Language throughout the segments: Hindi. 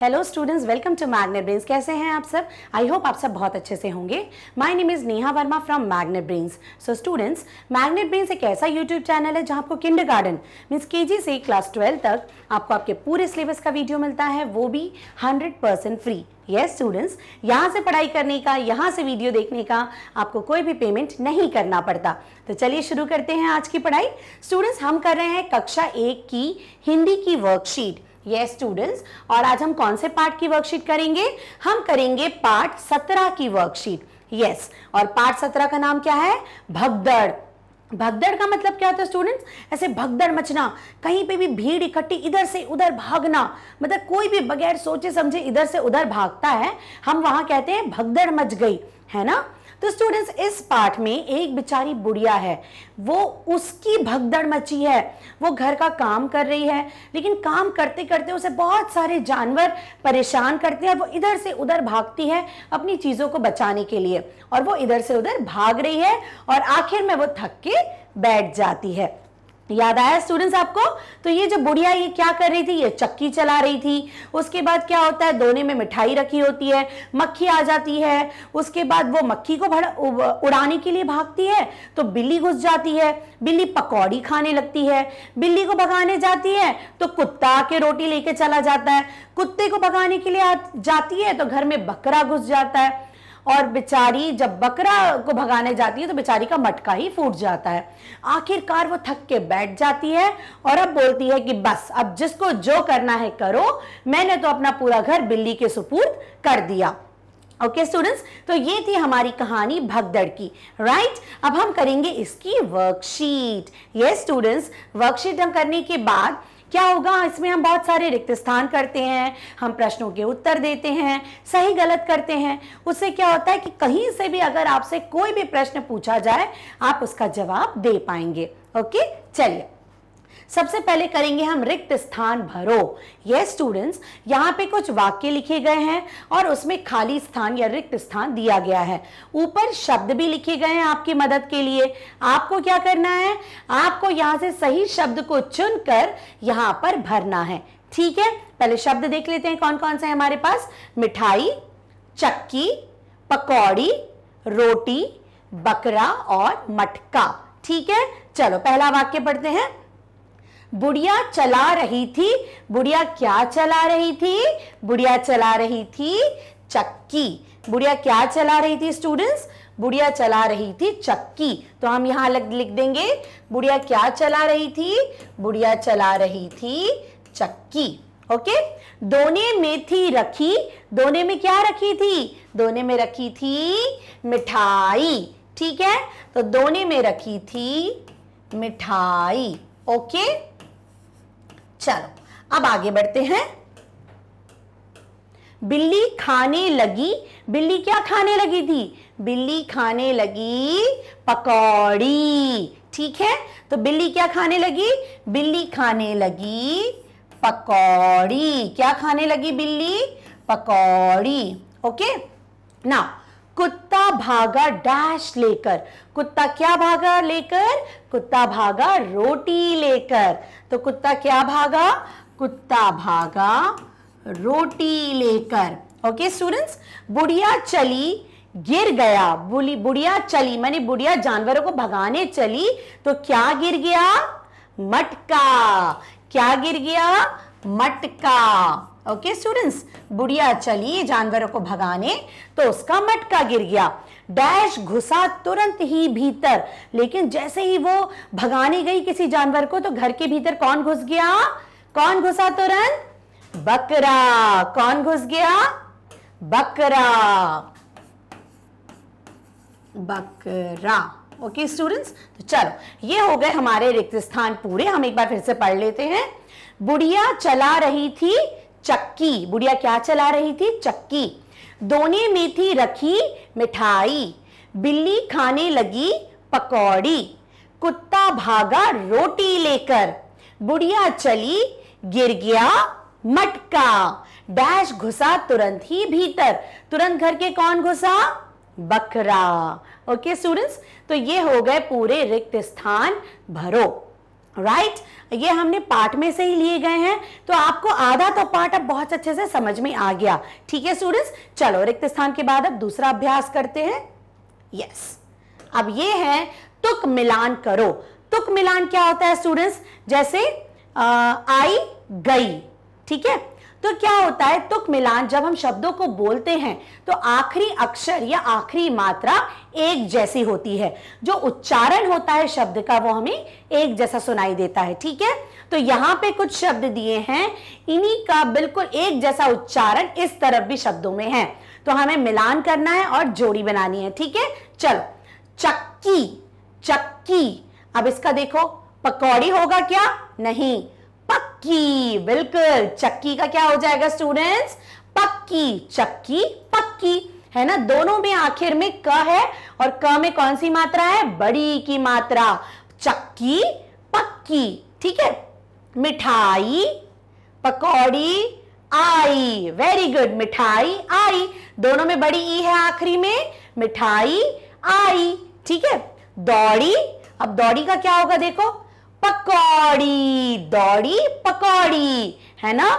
Hello students, welcome to Magnet Brains. कैसे हैं आप सब? आई होप आप सब बहुत अच्छे से होंगे। My name is Neha Verma from magnet brains. So students, magnet brains एक ऐसा यूट्यूब चैनल है जहां आपको किंडरगार्टन मींस केजी से क्लास 12 तक आपको आपके पूरे सिलेबस का वीडियो मिलता है, वो भी 100% फ्री। यस स्टूडेंट्स, यहाँ से पढ़ाई करने का, यहाँ से वीडियो देखने का आपको कोई भी पेमेंट नहीं करना पड़ता। तो चलिए शुरू करते हैं आज की पढ़ाई। स्टूडेंट्स, हम कर रहे हैं कक्षा 1 की हिंदी की वर्कशीट। यस स्टूडेंट्स, और आज हम कौन से पार्ट की वर्कशीट करेंगे? हम करेंगे पार्ट 17 की वर्कशीट। यस, और पार्ट 17 का नाम क्या है? भगदड़। भगदड़ का मतलब क्या होता है स्टूडेंट्स? ऐसे भगदड़ मचना, कहीं पे भी भीड़ इकट्ठी, इधर से उधर भागना, मतलब कोई भी बगैर सोचे समझे इधर से उधर भागता है, हम वहां कहते हैं भगदड़ मच गई, है ना। तो स्टूडेंट्स, इस पार्ट में एक बेचारी बुढ़िया है, वो उसकी भगदड़ मची है। वो घर का काम कर रही है, लेकिन काम करते करते उसे बहुत सारे जानवर परेशान करते हैं। वो इधर से उधर भागती है अपनी चीजों को बचाने के लिए, और वो इधर से उधर भाग रही है और आखिर में वो थक के बैठ जाती है। याद आया स्टूडेंट्स आपको? तो ये जो बुढ़िया ये क्या कर रही थी? ये चक्की चला रही थी। उसके बाद क्या होता है, दोने में मिठाई रखी होती है, मक्खी आ जाती है। उसके बाद वो मक्खी को उड़ाने के लिए भागती है तो बिल्ली घुस जाती है, बिल्ली पकौड़ी खाने लगती है। बिल्ली को भगाने जाती है तो कुत्ता आके रोटी लेके चला जाता है। कुत्ते को भगाने के लिए जाती है तो घर में बकरा घुस जाता है, और बेचारी जब बकरा को भगाने जाती है तो बेचारी का मटका ही फूट जाता है। आखिरकार वो थक के बैठ जाती है और अब बोलती है कि बस अब जिसको जो करना है करो, मैंने तो अपना पूरा घर बिल्ली के सुपुर्द कर दिया। ओके स्टूडेंट्स, तो ये थी हमारी कहानी भगदड़ की, राइट। अब हम करेंगे इसकी वर्कशीट। यस स्टूडेंट्स, वर्कशीट हम करने के बाद क्या होगा, इसमें हम बहुत सारे रिक्त स्थान करते हैं, हम प्रश्नों के उत्तर देते हैं, सही गलत करते हैं। उससे क्या होता है कि कहीं से भी अगर आपसे कोई भी प्रश्न पूछा जाए आप उसका जवाब दे पाएंगे। ओके, चलिए सबसे पहले करेंगे हम रिक्त स्थान भरो। यस स्टूडेंट्स, यहाँ पे कुछ वाक्य लिखे गए हैं और उसमें खाली स्थान या रिक्त स्थान दिया गया है। ऊपर शब्द भी लिखे गए हैं आपकी मदद के लिए। आपको क्या करना है, आपको यहाँ से सही शब्द को चुनकर यहाँ पर भरना है। ठीक है, पहले शब्द देख लेते हैं कौन कौन से हैं हमारे पास। मिठाई, चक्की, पकौड़ी, रोटी, बकरा और मटका। ठीक है, चलो पहला वाक्य पढ़ते हैं। बुढ़िया चला रही थी। बुढ़िया क्या चला रही थी? बुढ़िया चला रही थी चक्की। बुढ़िया क्या चला रही थी स्टूडेंट्स? बुढ़िया चला रही थी चक्की। तो हम यहां लिख देंगे बुढ़िया क्या चला रही थी? बुढ़िया चला रही थी चक्की। ओके, दोने में थी रखी। दोने में क्या रखी थी? दोने में रखी थी मिठाई। ठीक है, तो दोने में रखी थी मिठाई। ओके, चलो अब आगे बढ़ते हैं। बिल्ली खाने लगी। बिल्ली क्या खाने लगी थी? बिल्ली खाने लगी पकौड़ी। ठीक है, तो बिल्ली क्या खाने लगी? बिल्ली खाने लगी पकौड़ी। क्या खाने लगी बिल्ली? पकौड़ी। ओके, ना कुत्ता भागा डैश लेकर। कुत्ता क्या भागा लेकर? कुत्ता भागा रोटी लेकर। तो कुत्ता क्या भागा? कुत्ता भागा रोटी लेकर। ओके स्टूडेंट्स, बुढ़िया चली गिर गया। बुढ़िया चली माने बुढ़िया जानवरों को भगाने चली तो क्या गिर गया? मटका। क्या गिर गया? मटका। ओके स्टूडेंट्स, बुढ़िया चली जानवरों को भगाने तो उसका मटका गिर गया। डैश घुसा तुरंत ही भीतर। लेकिन जैसे ही वो भगाने गई किसी जानवर को तो घर के भीतर कौन घुस गया? कौन घुसा तुरंत? बकरा। कौन घुस गया? बकरा। बकरा। ओके स्टूडेंट्स, तो चलो ये हो गए हमारे रिक्त स्थान पूरे। हम एक बार फिर से पढ़ लेते हैं। बुढ़िया चला रही थी चक्की। बुढ़िया क्या चला रही थी? चक्की। दोने में थी रखी मिठाई। बिल्ली खाने लगी पकौड़ी। कुत्ता भागा रोटी लेकर। बुढ़िया चली गिर गया मटका। डैश घुसा तुरंत ही भीतर। तुरंत घर के कौन घुसा? बकरा। ओके स्टूडेंट्स, तो ये हो गए पूरे रिक्त स्थान भरो। राइट ये हमने पार्ट में से ही लिए गए हैं, तो आपको आधा तो पार्ट अब बहुत अच्छे से समझ में आ गया। ठीक है स्टूडेंट्स, चलो रिक्त स्थान के बाद अब दूसरा अभ्यास करते हैं। यस, अब ये है तुक मिलान करो। तुक मिलान क्या होता है स्टूडेंट्स? जैसे आई गई, ठीक है, तो क्या होता है तुक मिलान, जब हम शब्दों को बोलते हैं तो आखिरी अक्षर या आखिरी मात्रा एक जैसी होती है, जो उच्चारण होता है शब्द का वो हमें एक जैसा सुनाई देता है। ठीक है, तो यहां पे कुछ शब्द दिए हैं, इन्हीं का बिल्कुल एक जैसा उच्चारण इस तरफ भी शब्दों में है, तो हमें मिलान करना है और जोड़ी बनानी है। ठीक है, चलो, चक्की, चक्की। अब इसका देखो, पकौड़ी होगा क्या? नहीं, पक्की। बिल्कुल, चक्की का क्या हो जाएगा स्टूडेंट्स? पक्की। चक्की पक्की, है ना, दोनों में आखिर में क है और क में कौन सी मात्रा है? बड़ी की मात्रा। चक्की पक्की। ठीक है, मिठाई, पकौड़ी, आई। वेरी गुड, मिठाई आई, दोनों में बड़ी ई है आखिरी में, मिठाई आई। ठीक है, दौड़ी। अब दौड़ी का क्या होगा? देखो, पकौड़ी, दौड़ी पकौड़ी, है ना,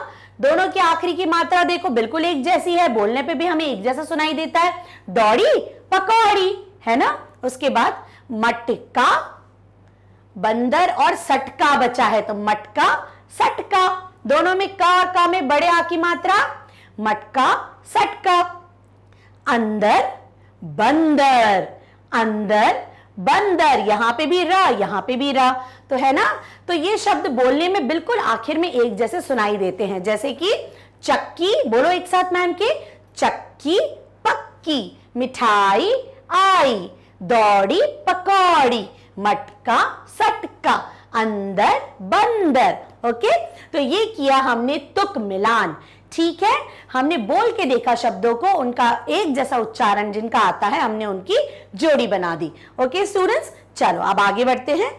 दोनों की आखिरी की मात्रा देखो बिल्कुल एक जैसी है, बोलने पे भी हमें एक जैसा सुनाई देता है, दौड़ी पकौड़ी, है ना। उसके बाद मटका, बंदर और सटका बचा है, तो मटका सटका, दोनों में का में बड़े आ की मात्रा, मटका सटका। अंदर बंदर, अंदर बंदर, यहां पे भी रा, यहां पे भी रा, तो है ना, तो ये शब्द बोलने में बिल्कुल आखिर में एक जैसे सुनाई देते हैं। जैसे कि चक्की, बोलो एक साथ मैम के, चक्की पक्की, मिठाई आई, दौड़ी पकौड़ी, मटका सटका, अंदर बंदर। ओके, तो ये किया हमने तुक मिलान। ठीक है, हमने बोल के देखा शब्दों को, उनका एक जैसा उच्चारण जिनका आता है हमने उनकी जोड़ी बना दी। ओके स्टूडेंट्स, चलो अब आगे बढ़ते हैं।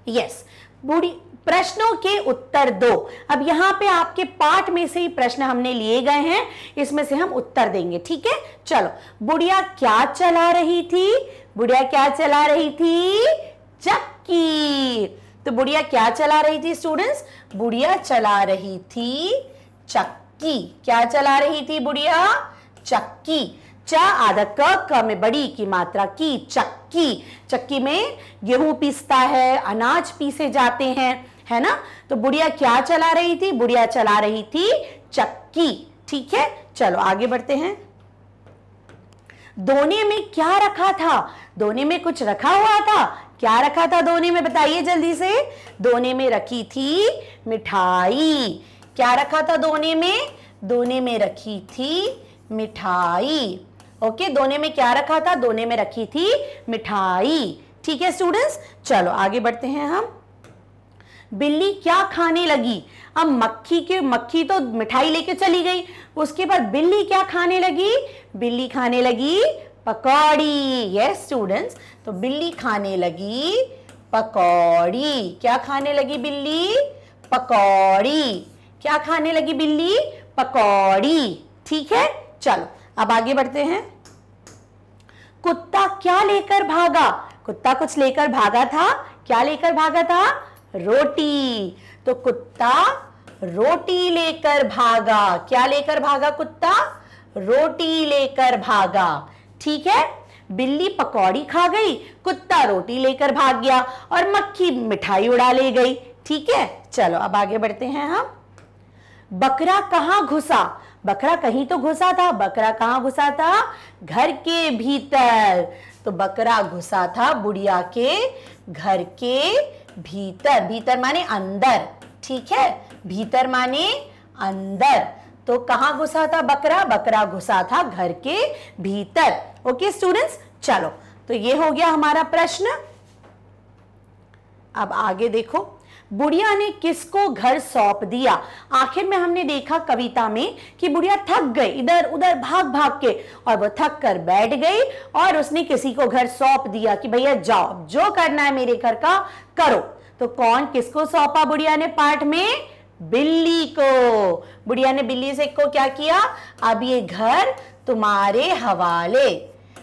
यस, बूढ़ी प्रश्नों के उत्तर दो। अब यहां पे आपके पाठ में से ही प्रश्न हमने लिए गए हैं, इसमें से हम उत्तर देंगे। ठीक है, चलो, बुढ़िया क्या चला रही थी? बुढ़िया क्या चला रही थी? चक्की। तो बुढ़िया क्या चला रही थी स्टूडेंट्स? बुढ़िया चला रही थी चक्की। क्या चला रही थी बुढ़िया? चक्की। च आधा क में बड़ी की मात्रा की, चक्की। चक्की में गेहूं पीसता है, अनाज पीसे जाते हैं, है ना, तो बुढ़िया क्या चला रही थी? बुढ़िया चला रही थी चक्की। ठीक है, चलो आगे बढ़ते हैं। दोने में क्या रखा था? दोने में कुछ रखा हुआ था, क्या रखा था दोने में? बताइए जल्दी से। दोने में रखी थी मिठाई। क्या रखा था दोने में? दोने में रखी थी मिठाई। ओके, दोने में क्या रखा था? दोने में रखी थी मिठाई। ठीक है स्टूडेंट्स, चलो आगे बढ़ते हैं हम। बिल्ली क्या खाने लगी? अब मक्खी तो मिठाई लेके चली गई, उसके बाद बिल्ली क्या खाने लगी? बिल्ली खाने लगी पकौड़ी। यस स्टूडेंट्स, तो बिल्ली खाने लगी पकौड़ी। क्या खाने लगी बिल्ली? पकौड़ी। क्या खाने लगी बिल्ली? पकौड़ी। ठीक है, चलो अब आगे बढ़ते हैं। कुत्ता क्या लेकर भागा? कुत्ता कुछ लेकर भागा था, क्या लेकर भागा था? रोटी। तो कुत्ता रोटी लेकर भागा। क्या लेकर भागा कुत्ता? रोटी लेकर भागा। ठीक है, बिल्ली पकौड़ी खा गई, कुत्ता रोटी लेकर भाग गया और मक्खी मिठाई उड़ा ले गई। ठीक है, चलो अब आगे बढ़ते हैं हम। बकरा कहाँ घुसा? बकरा कहीं तो घुसा था, बकरा कहाँ घुसा था? घर के भीतर। तो बकरा घुसा था बुढ़िया के घर के भीतर। भीतर माने अंदर। ठीक है, भीतर माने अंदर, तो कहां घुसा था बकरा? बकरा घुसा था घर के भीतर। ओके स्टूडेंट्स, चलो, तो ये हो गया हमारा प्रश्न। अब आगे देखो, बुढ़िया ने किसको घर सौंप दिया? आखिर में हमने देखा कविता में कि बुढ़िया थक गई, इधर उधर भाग भाग के, और वो थक कर बैठ गई और उसने किसी को घर सौंप दिया कि भैया जाओ, जो करना है मेरे घर का करो। तो कौन किसको सौंपा बुढ़िया ने पाठ में? बिल्ली को। बुढ़िया ने बिल्ली से को क्या किया? अब ये घर तुम्हारे हवाले,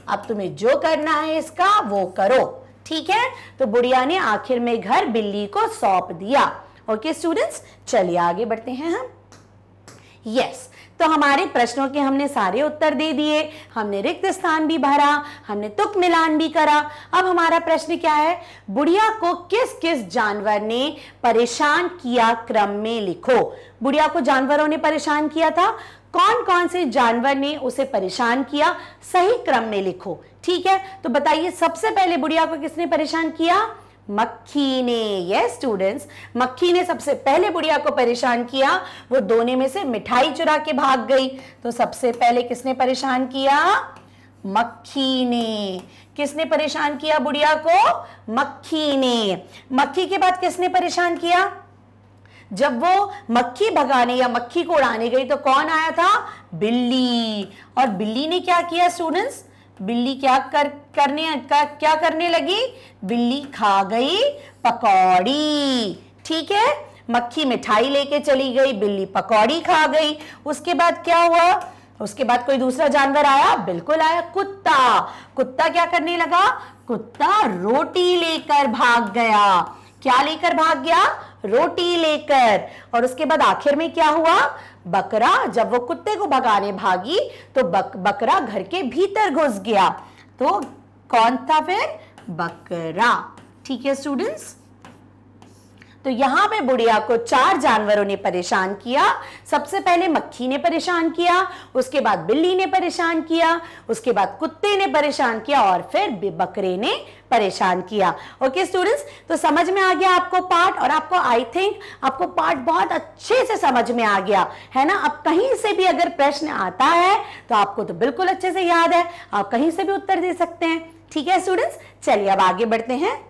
अब तुम्हें जो करना है इसका वो करो। ठीक है, तो बुढ़िया ने आखिर में घर बिल्ली को सौंप दिया। ओके स्टूडेंट्स, चलिए आगे बढ़ते हैं हम। यस, तो हमारे प्रश्नों के हमने सारे उत्तर दे दिए, हमने रिक्त स्थान भी भरा, हमने तुक मिलान भी करा। अब हमारा प्रश्न क्या है, बुढ़िया को किस किस जानवर ने परेशान किया क्रम में लिखो। बुढ़िया को जानवरों ने परेशान किया था, कौन कौन से जानवर ने उसे परेशान किया, सही क्रम में लिखो। ठीक है, तो बताइए सबसे पहले बुढ़िया को किसने परेशान किया, मक्खी ने। यस स्टूडेंट्स, मक्खी ने सबसे पहले बुढ़िया को परेशान किया, वो दोने में से मिठाई चुरा के भाग गई। तो सबसे पहले किसने परेशान किया, मक्खी ने। किसने परेशान किया बुढ़िया को, मक्खी ने। मक्खी के बाद किसने परेशान किया, जब वो मक्खी भगाने या मक्खी को उड़ाने गई तो कौन आया था, बिल्ली। और बिल्ली ने क्या किया स्टूडेंट्स, बिल्ली क्या करने लगी, बिल्ली खा गई पकौड़ी। ठीक है, मक्खी मिठाई लेके चली गई, बिल्ली पकौड़ी खा गई। उसके बाद क्या हुआ, उसके बाद कोई दूसरा जानवर आया, बिल्कुल आया, कुत्ता। कुत्ता क्या करने लगा, कुत्ता रोटी लेकर भाग गया। क्या लेकर भाग गया, रोटी लेकर। और उसके बाद आखिर में क्या हुआ, बकरा। जब वो कुत्ते को भगाने भागी तो बकरा घर के भीतर घुस गया। तो कौन था फिर, बकरा। ठीक है स्टूडेंट्स, तो यहां पे बुढ़िया को 4 जानवरों ने परेशान किया। सबसे पहले मक्खी ने परेशान किया, उसके बाद बिल्ली ने परेशान किया, उसके बाद कुत्ते ने परेशान किया और फिर बकरे ने परेशान किया। ओके स्टूडेंट्स, तो समझ में आ गया आपको पार्ट, और आपको आई थिंक आपको पार्ट बहुत अच्छे से समझ में आ गया है ना। अब कहीं से भी अगर प्रश्न आता है तो आपको तो बिल्कुल अच्छे से याद है, आप कहीं से भी उत्तर दे सकते हैं। ठीक है स्टूडेंट्स, चलिए अब आगे बढ़ते हैं।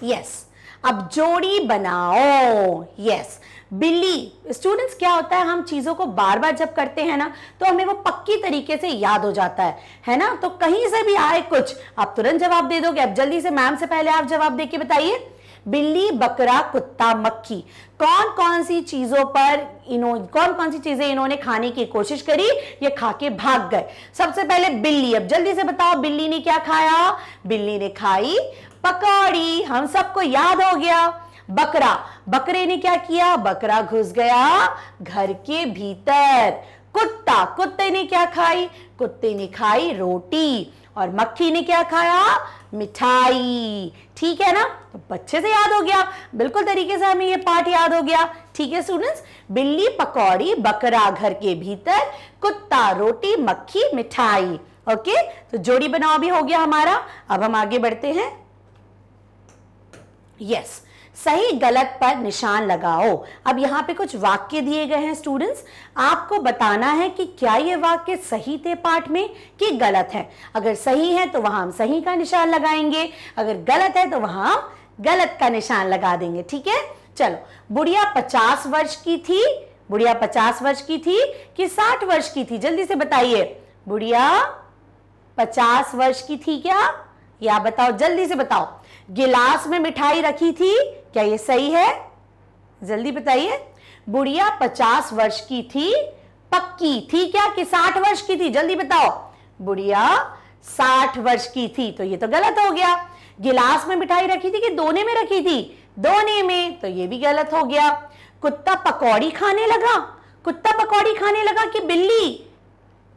यस, अब जोड़ी बनाओ। यस, बिल्ली। स्टूडेंट्स क्या होता है, हम चीजों को बार बार जब करते हैं ना तो हमें वो पक्की तरीके से याद हो जाता है ना। तो कहीं से भी आए कुछ, आप तुरंत जवाब दे दोगे। अब जल्दी से मैम से पहले आप जवाब दे के बताइए, बिल्ली, बकरा, कुत्ता, मक्खी, कौन कौन सी चीजें इन्होंने खाने की कोशिश करी, ये खा के भाग गए। सबसे पहले बिल्ली, अब जल्दी से बताओ बिल्ली ने क्या खाया, बिल्ली ने खाई पकौड़ी, हम सबको याद हो गया। बकरा, बकरे ने क्या किया, बकरा घुस गया घर के भीतर। कुत्ता, कुत्ते ने क्या खाई, कुत्ते ने खाई रोटी। और मक्खी ने क्या खाया, मिठाई। ठीक है ना, तो अच्छे से याद हो गया, बिल्कुल तरीके से हमें ये पार्ट याद हो गया। ठीक है स्टूडेंट्स, बिल्ली पकौड़ी, बकरा घर के भीतर, कुत्ता रोटी, मक्खी मिठाई। ओके, तो जोड़ी बनाओ भी हो गया हमारा। अब हम आगे बढ़ते हैं। यस, सही गलत पर निशान लगाओ। अब यहाँ पे कुछ वाक्य दिए गए हैं स्टूडेंट्स, आपको बताना है कि क्या ये वाक्य सही थे पाठ में कि गलत है। अगर सही है तो वहां हम सही का निशान लगाएंगे, अगर गलत है तो वहां हम गलत का निशान लगा देंगे। ठीक है, चलो। बुढ़िया 50 वर्ष की थी, बुढ़िया 50 वर्ष की थी कि 60 वर्ष की थी, जल्दी से बताइए। बुढ़िया 50 वर्ष की थी क्या, या बताओ, जल्दी से बताओ। गिलास में मिठाई रखी थी, क्या ये सही है, जल्दी बताइए। बुढ़िया 50 वर्ष की थी, पक्की थी क्या कि 60 वर्ष की थी, जल्दी बताओ। बुढ़िया 60 वर्ष की थी, तो ये तो गलत हो गया। गिलास में मिठाई रखी थी कि दोने में रखी थी, दोने में, तो ये भी गलत हो गया। कुत्ता पकौड़ी खाने लगा, कुत्ता पकौड़ी खाने लगा कि बिल्ली,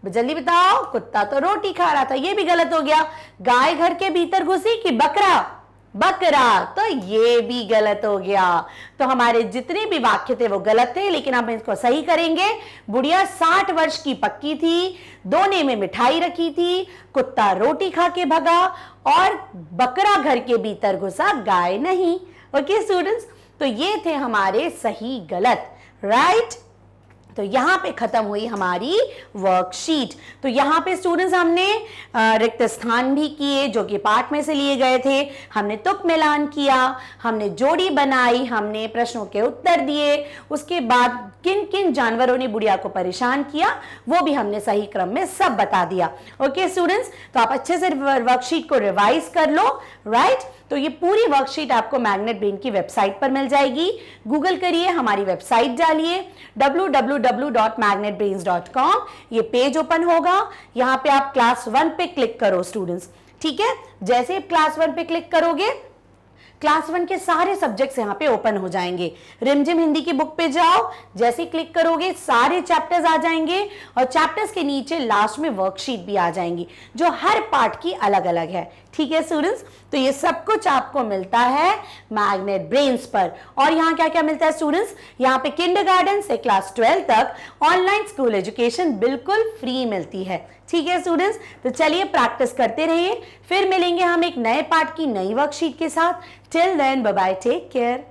जल्दी बताओ। कुत्ता तो रोटी खा रहा था, ये भी गलत हो गया। गाय घर के भीतर घुसी कि बकरा, बकरा, तो ये भी गलत हो गया। तो हमारे जितने भी वाक्य थे वो गलत थे, लेकिन हम इसको सही करेंगे। बुढ़िया 60 वर्ष की पक्की थी, दोने में मिठाई रखी थी, कुत्ता रोटी खा के भगा और बकरा घर के भीतर घुसा, गाय नहीं। ओके स्टूडेंट्स, तो ये थे हमारे सही गलत, राइट। तो यहाँ पे खत्म हुई हमारी वर्कशीट। तो यहाँ पे स्टूडेंट्स हमने रिक्त स्थान भी किए जो कि पाठ में से लिए गए थे, हमने तुक मिलान किया, हमने जोड़ी बनाई, हमने प्रश्नों के उत्तर दिए, उसके बाद किन किन जानवरों ने बुढ़िया को परेशान किया वो भी हमने सही क्रम में सब बता दिया। ओके स्टूडेंट्स, तो आप अच्छे से वर्कशीट को रिवाइज कर लो, राइट। तो ये पूरी वर्कशीट आपको मैग्नेट ब्रेन की वेबसाइट पर मिल जाएगी। गूगल करिए, हमारी वेबसाइट डालिए www.magnetbrains.com, ये पेज ओपन होगा, यहाँ पे आप क्लास 1 पे क्लिक करो स्टूडेंट्स। ठीक है, जैसे आप क्लास 1 पे क्लिक करोगे क्लास 1 के सारे सब्जेक्ट्स यहाँ पे ओपन हो जाएंगे। रिमझिम हिंदी की बुक पे जाओ, जैसे क्लिक करोगे सारे चैप्टर्स आ जाएंगे और चैप्टर्स के नीचे लास्ट में वर्कशीट भी आ जाएंगी जो हर पार्ट की अलग अलग है। ठीक है स्टूडेंट्स, तो ये सब कुछ आपको मिलता है मैग्नेट ब्रेन्स पर। और यहाँ क्या क्या मिलता है स्टूडेंट्स, यहाँ पे किंडरगार्टन से क्लास 12 तक ऑनलाइन स्कूल एजुकेशन बिल्कुल फ्री मिलती है। ठीक है स्टूडेंट्स, तो चलिए प्रैक्टिस करते रहिए, फिर मिलेंगे हम एक नए पार्ट की नई वर्कशीट के साथ। Till then bye bye, take care.